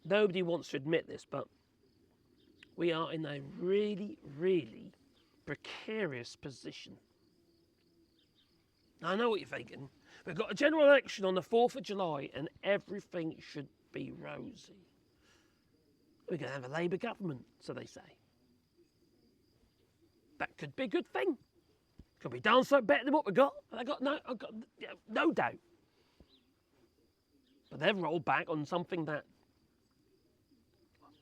Nobody wants to admit this, but we are in a really, really precarious position. Now, I know what you're thinking. We've got a general election on the 4th of July and everything should be rosy. We're going to have a Labour government, so they say. That could be a good thing. Could be done so better than what we got. I've got no doubt. But they've rolled back on something that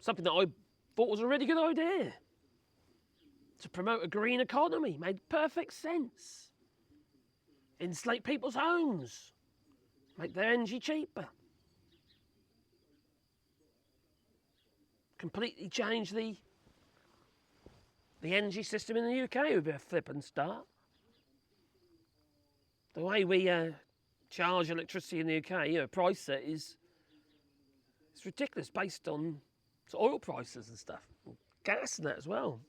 I thought was a really good idea. To promote a green economy made perfect sense. Insulate people's homes. Make their energy cheaper. Completely change the energy system in the UK would be a flippin' start. The way we charge electricity in the UK, price set it's ridiculous based on oil prices and stuff, gas and that as well.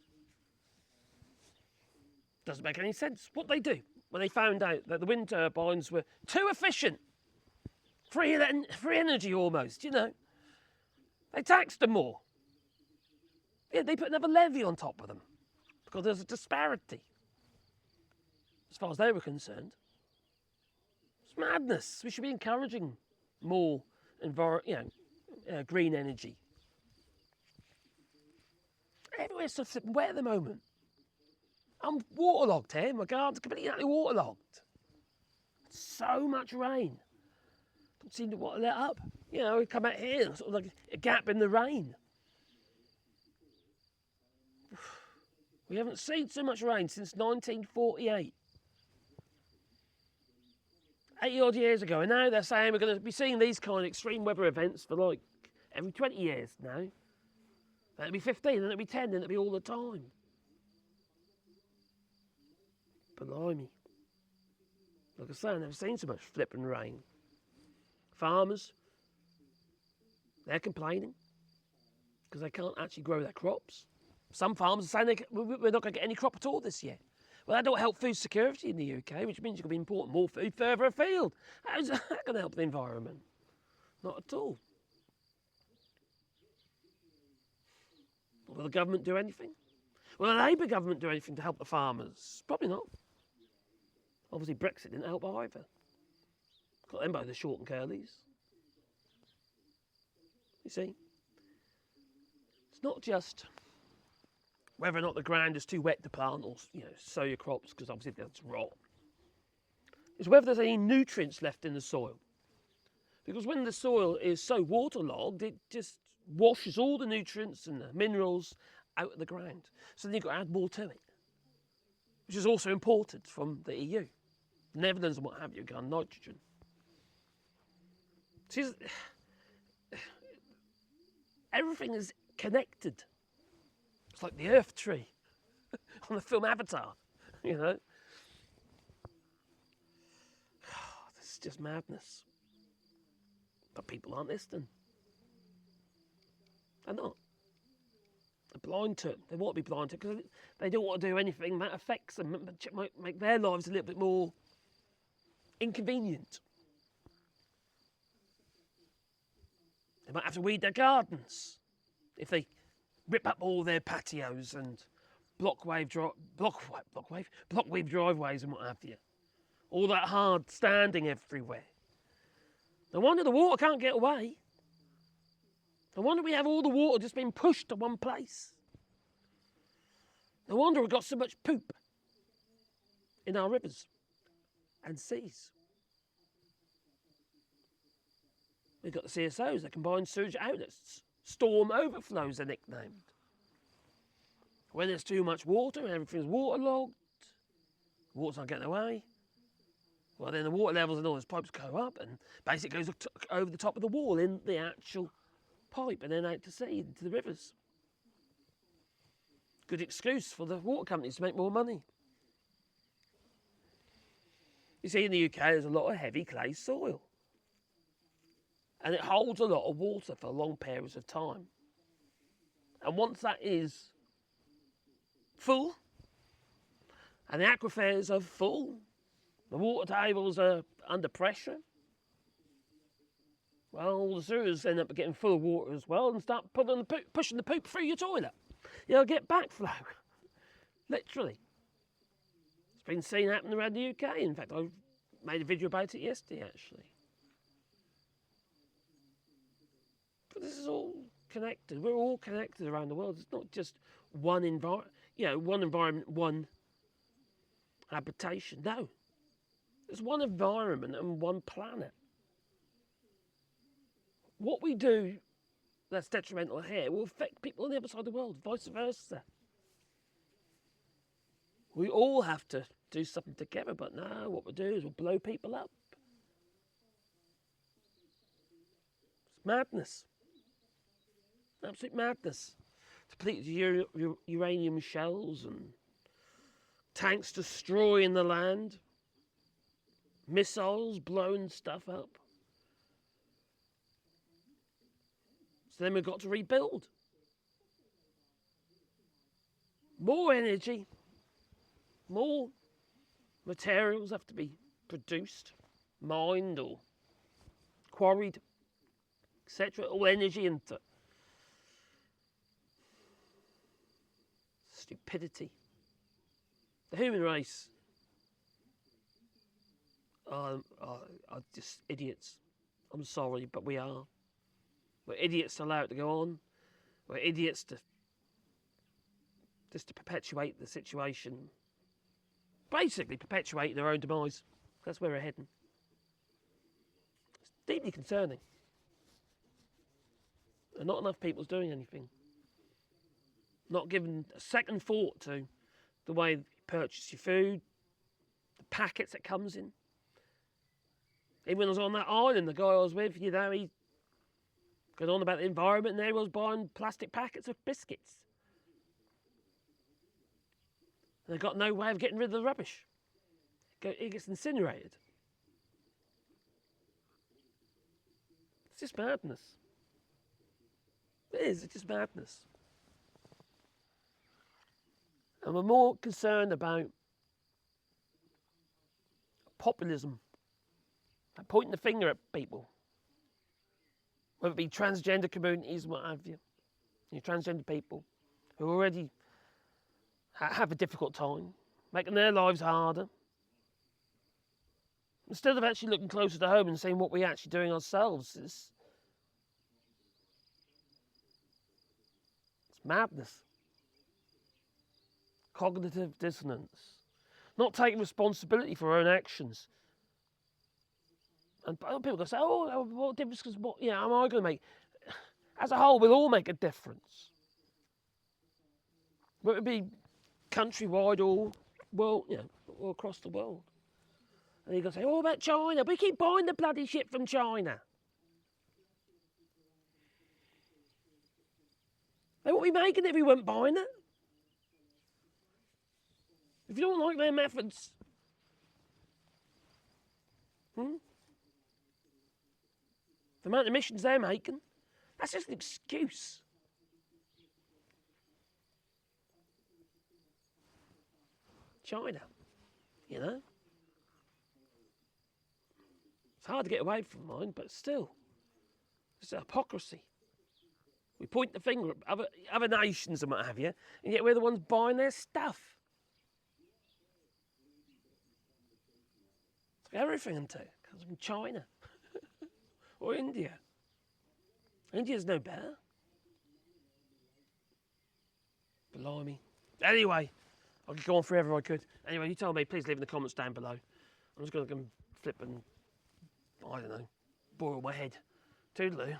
Doesn't make any sense. What they do when they found out that the wind turbines were too efficient, free energy almost, they taxed them more. Yeah, they put another levy on top of them because there's a disparity. As far as they were concerned, it's madness. We should be encouraging more green energy. Everywhere's so flipping wet at the moment. I'm waterlogged here. My garden's completely waterlogged. So much rain. Don't seem to want to let up. We come out here, sort of like a gap in the rain. We haven't seen so much rain since 1948. 80 odd years ago, and now they're saying we're going to be seeing these kind of extreme weather events for like every 20 years now. Then it'll be 15, then it'll be 10, then it'll be all the time. Blimey. Like I say, I've never seen so much flipping rain. Farmers, they're complaining because they can't actually grow their crops. Some farmers are saying we're not going to get any crop at all this year. Well, that don't help food security in the UK, which means you're going to be importing more food further afield. How's that going to help the environment? Not at all. Will the government do anything? Will the Labour government do anything to help the farmers? Probably not. Obviously, Brexit didn't help either. Got them by the short and curlies. You see? It's not just whether or not the ground is too wet to plant or sow your crops, because obviously that's rot. It's whether there's any nutrients left in the soil. Because when the soil is so waterlogged, it just washes all the nutrients and the minerals out of the ground. So then you've got to add more to it, which is also imported from the EU. The Netherlands and what have you, got nitrogen. See, everything is connected. It's like the Earth tree on the film Avatar, This is just madness. But people aren't listening. They're not. They're blind to it. They want to be blind to it because they don't want to do anything that affects them, might make their lives a little bit more inconvenient. They might have to weed their gardens if they rip up all their patios and block weave driveways and what have you. All that hard standing everywhere. No wonder the water can't get away. No wonder we have all the water just being pushed to one place. No wonder we've got so much poop in our rivers and seas. We've got the CSOs, the combined sewage outlets. Storm overflows are nicknamed. When there's too much water and everything's waterlogged, water's not getting away, well then the water levels in all those pipes go up and basically goes over the top of the wall in the actual pipe and then out to sea, into the rivers. Good excuse for the water companies to make more money. You see, in the UK there's a lot of heavy clay soil. And it holds a lot of water for long periods of time. And once that is full, and the aquifers are full, the water tables are under pressure, Well, the sewers end up getting full of water as well and start pushing the poop through your toilet. Get backflow. Literally. It's been seen happen around the UK. In fact, I made a video about it yesterday, actually. But this is all connected. We're all connected around the world. It's not just one environment, one habitation. No. There's one environment and one planet. What we do that's detrimental here will affect people on the other side of the world, vice versa. We all have to do something together, but no, what we'll do is we'll blow people up. It's madness. Absolute madness. Depleted uranium shells and tanks destroying the land, missiles blowing stuff up. So then we've got to rebuild. More energy, more materials have to be produced, mined or quarried, etc. All energy into stupidity. The human race are just idiots. I'm sorry, but we are. We're idiots to allow it to go on. We're idiots to perpetuate the situation. Basically perpetuate their own demise. That's where we're heading. It's deeply concerning. And not enough people's doing anything. Not giving a second thought to the way you purchase your food, the packets it comes in. Even when I was on that island, the guy I was with, he going on about the environment, and there he was buying plastic packets of biscuits. And they've got no way of getting rid of the rubbish. It gets incinerated. It's just madness. It is, it's just madness. And we're more concerned about populism, and pointing the finger at people, whether it be transgender communities, what have you. Transgender people who already have a difficult time, making their lives harder. Instead of actually looking closer to home and seeing what we're actually doing ourselves, it's madness. Cognitive dissonance. Not taking responsibility for our own actions. And people go say, oh, what difference am I going to make? As a whole, we'll all make a difference. Whether it be countrywide or or across the world. And you go say, about China? We keep buying the bloody shit from China. They won't be making it if we weren't buying it. If you don't like their methods, the amount of emissions they're making, that's just an excuse. China, It's hard to get away from mine, but still, it's a hypocrisy. We point the finger at other nations and what have you, and yet we're the ones buying their stuff. Everything comes from China or India. India's no better. Blimey. Anyway, I could go on forever I could. Anyway, you tell me, please leave in the comments down below. I'm just going to go and flip and, I don't know, boil my head. Toodaloo.